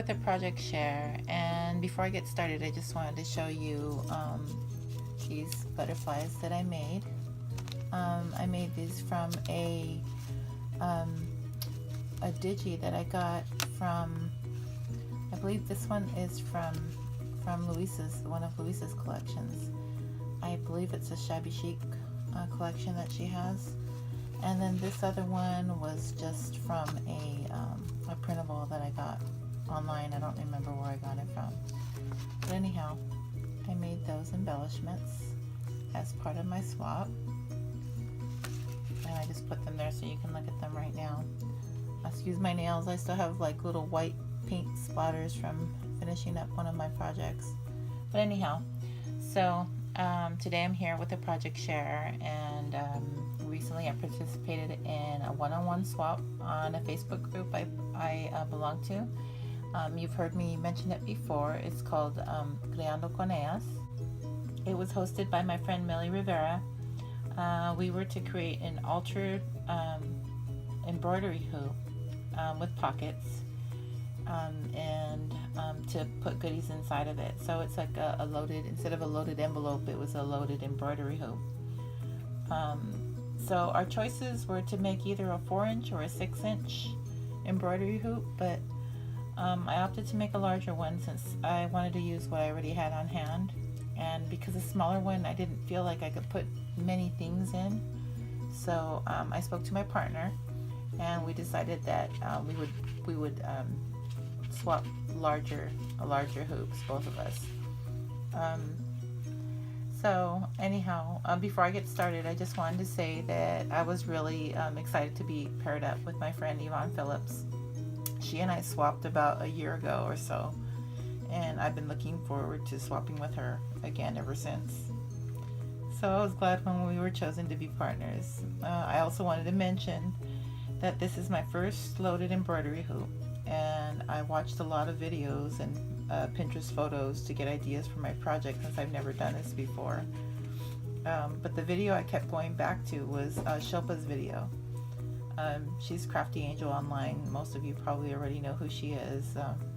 with a project share, and before I get started, I just wanted to show you these butterflies that I made. I made these from a digi that I got from, I believe this one is from Louisa's, one of Louisa's collections. I believe it's a shabby chic collection that she has. And then this other one was just from a printable that I got online. I don't remember where I got it from. But anyhow, I made those embellishments as part of my swap. And I just put them there so you can look at them right now. Excuse my nails, I still have like little white paint splatters from finishing up one of my projects. But anyhow, so today I'm here with a project share, and recently I participated in a one-on-one swap on a Facebook group I belong to. You've heard me mention it before. It's called Creando con Ellas. It was hosted by my friend Millie Rivera. We were to create an altered embroidery hoop with pockets and to put goodies inside of it. So it's like a loaded, instead of a loaded envelope, it was a loaded embroidery hoop. So our choices were to make either a 4-inch or a 6-inch embroidery hoop, but I opted to make a larger one since I wanted to use what I already had on hand. And because a smaller one, I didn't feel like I could put many things in. So I spoke to my partner, and we decided that we would swap larger hoops, both of us. So anyhow, before I get started, I just wanted to say that I was really excited to be paired up with my friend Yvonne Phillips. She and I swapped about a year ago or so, and I've been looking forward to swapping with her again ever since. So I was glad when we were chosen to be partners. I also wanted to mention that this is my first loaded embroidery hoop, and I watched a lot of videos and Pinterest photos to get ideas for my project since I've never done this before. But the video I kept going back to was Shilpa's video. She's Crafty Angel online. Most of you probably already know who she is.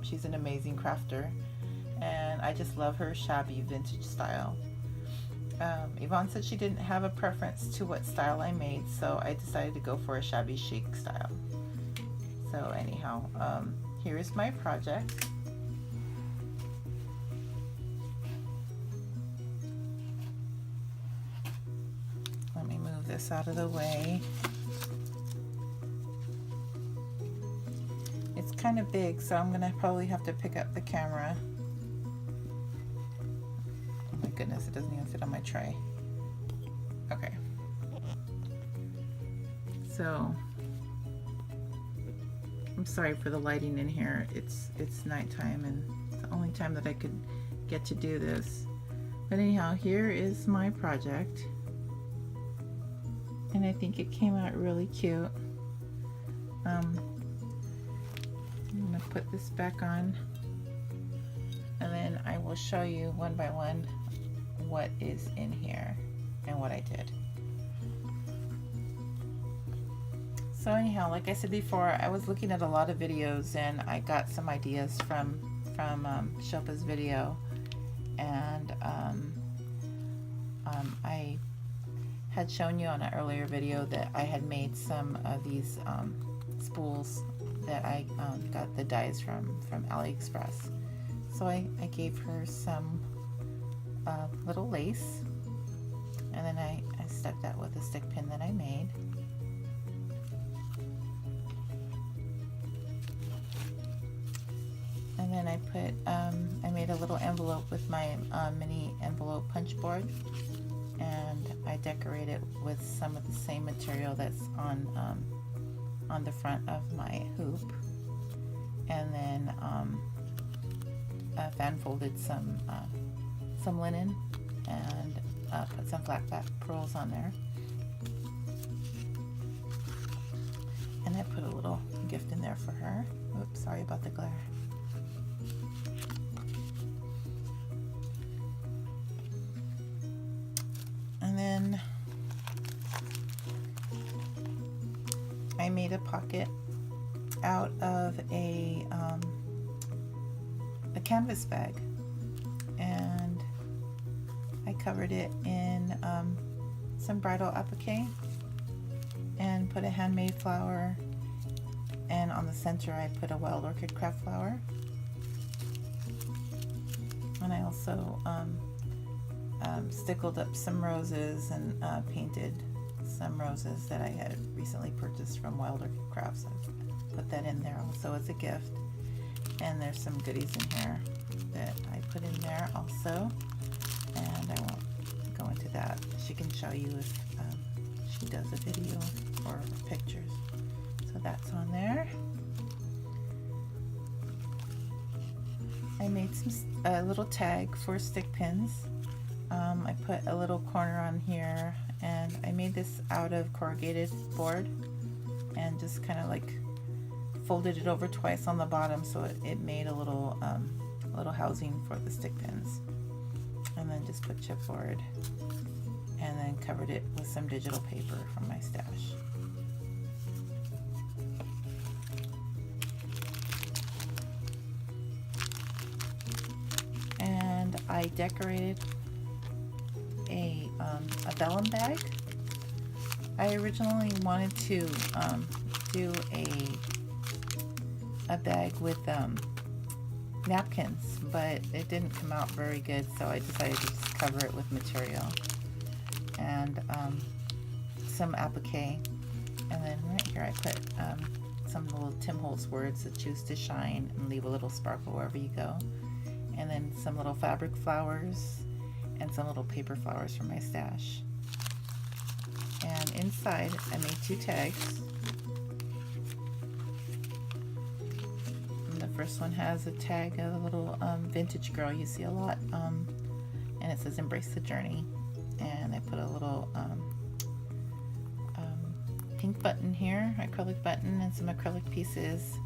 She's an amazing crafter, and I just love her shabby vintage style. Yvonne said she didn't have a preference to what style I made, so I decided to go for a shabby chic style. So anyhow, here is my project. Let me move this out of the way. It's kind of big, so I'm gonna probably have to pick up the camera. Oh my goodness, it doesn't even fit on my tray. Okay. So I'm sorry for the lighting in here. It's nighttime, and it's the only time that I could get to do this. But anyhow, here is my project, and I think it came out really cute. I'm gonna put this back on, and then I will show you one by one what is in here and what I did. So anyhow, like I said before, I was looking at a lot of videos, and I got some ideas from Shilpa's video, and I had shown you on an earlier video that I had made some of these spools that I got the dyes from AliExpress. So I gave her some little lace, and then I stuck that with a stick pin that I made. And then I made a little envelope with my mini envelope punch board, and I decorate it with some of the same material that's on the front of my hoop. And then I fan folded some linen and put some flat back pearls on there. And I put a little gift in there for her. Oops, sorry about the glare. And then I made a pocket out of a canvas bag, and I covered it in some bridal applique and put a handmade flower, and on the center I put a wild orchid craft flower, and I also stickled up some roses and painted some roses that I had recently purchased from Wild Orchid Crafts. I put that in there also as a gift, and there's some goodies in here that I put in there also, and I won't go into that. She can show you if she does a video or pictures. So that's on there. I made a little tag for stick pins. I put a little corner on here, and I made this out of corrugated board and just kind of like folded it over twice on the bottom, so it made a little housing for the stick pins, and then just put chipboard and then covered it with some digital paper from my stash. And I decorated a vellum bag. I originally wanted to do a bag with napkins, but it didn't come out very good, so I decided to just cover it with material and some applique. And then right here I put some little Tim Holtz words that choose to shine and leave a little sparkle wherever you go, and then some little fabric flowers and some little paper flowers from my stash. And inside I made 2 tags. And the first one has a tag of a little vintage girl you see a lot, and it says embrace the journey, and I put a little pink button here, acrylic button, and some acrylic pieces,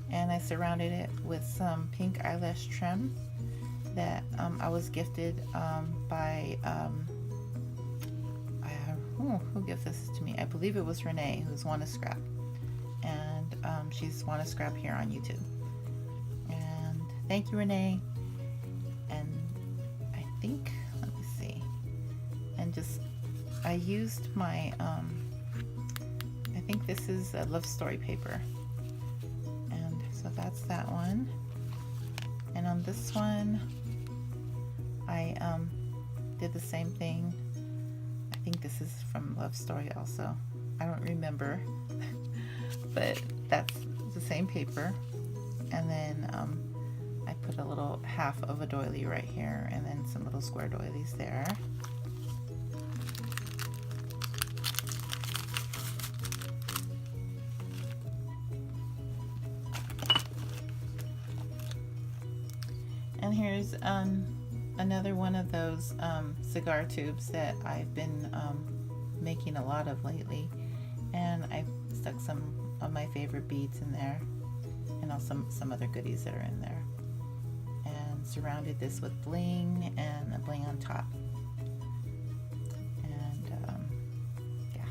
and I surrounded it with some pink eyelash trim that I was gifted by who gave this to me? I believe it was Renee, who's Wanna Scrap, and she's Wanna Scrap here on YouTube. And thank you, Renee. And I think, let me see, and just I used my I think this is a love story paper, and so that's that one. And on this one I did the same thing. I think this is from Love Story also. I don't remember, but that's the same paper. And then I put a little half of a doily right here, and then some little square doilies there. And here's another one of those cigar tubes that I've been making a lot of lately, and I've stuck some of my favorite beads in there, and also some other goodies that are in there, and surrounded this with bling and a bling on top. And yeah.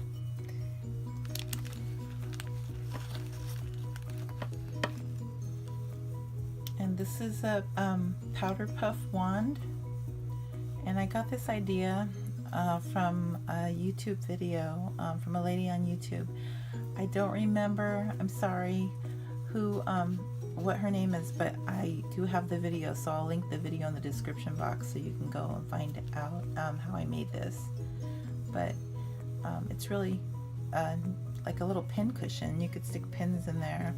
And this is a powder puff wand, and I got this idea from a YouTube video from a lady on YouTube. I don't remember, I'm sorry, who what her name is, but I do have the video, so I'll link the video in the description box so you can go and find out how I made this. But it's really like a little pin cushion. You could stick pins in there,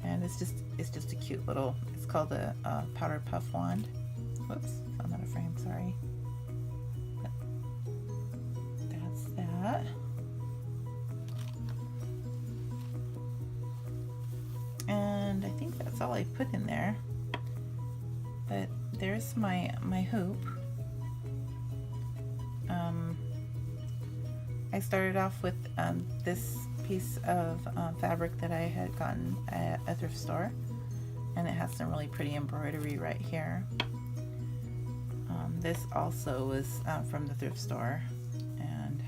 and it's just a cute little, it's called a powder puff wand. Whoops, I'm out of frame, sorry. But that's that. And I think that's all I put in there. But there's my hoop. I started off with this piece of fabric that I had gotten at a thrift store, and it has some really pretty embroidery right here. This also was from the thrift store, and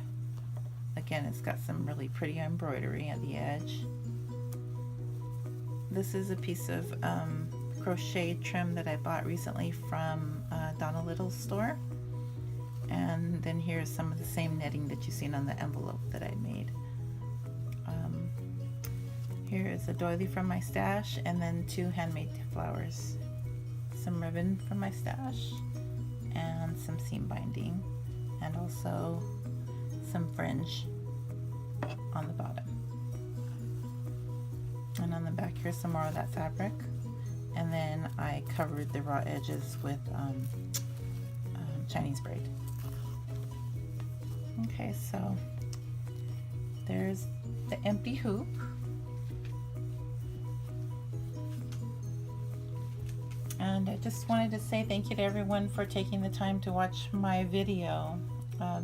again, it's got some really pretty embroidery at the edge. This is a piece of crochet trim that I bought recently from Donna Little's store. And then here's some of the same knitting that you've seen on the envelope that I made. Here is a doily from my stash, and then 2 handmade flowers. Some ribbon from my stash, and some seam binding, and also some fringe on the bottom. And on the back here's some more of that fabric, and then I covered the raw edges with Chinese braid. Okay, so there's the empty hoop. And I just wanted to say thank you to everyone for taking the time to watch my video.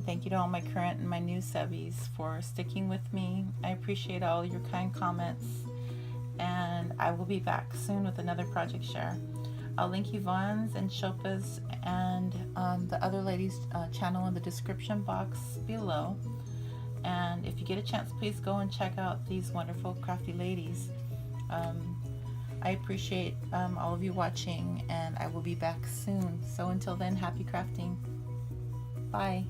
Thank you to all my current and my new subbies for sticking with me. I appreciate all your kind comments, and I will be back soon with another project share. I'll link Yvonne's and Shilpa's and the other ladies' channel in the description box below. And if you get a chance, please go and check out these wonderful crafty ladies. I appreciate all of you watching, and I will be back soon. So until then, happy crafting. Bye.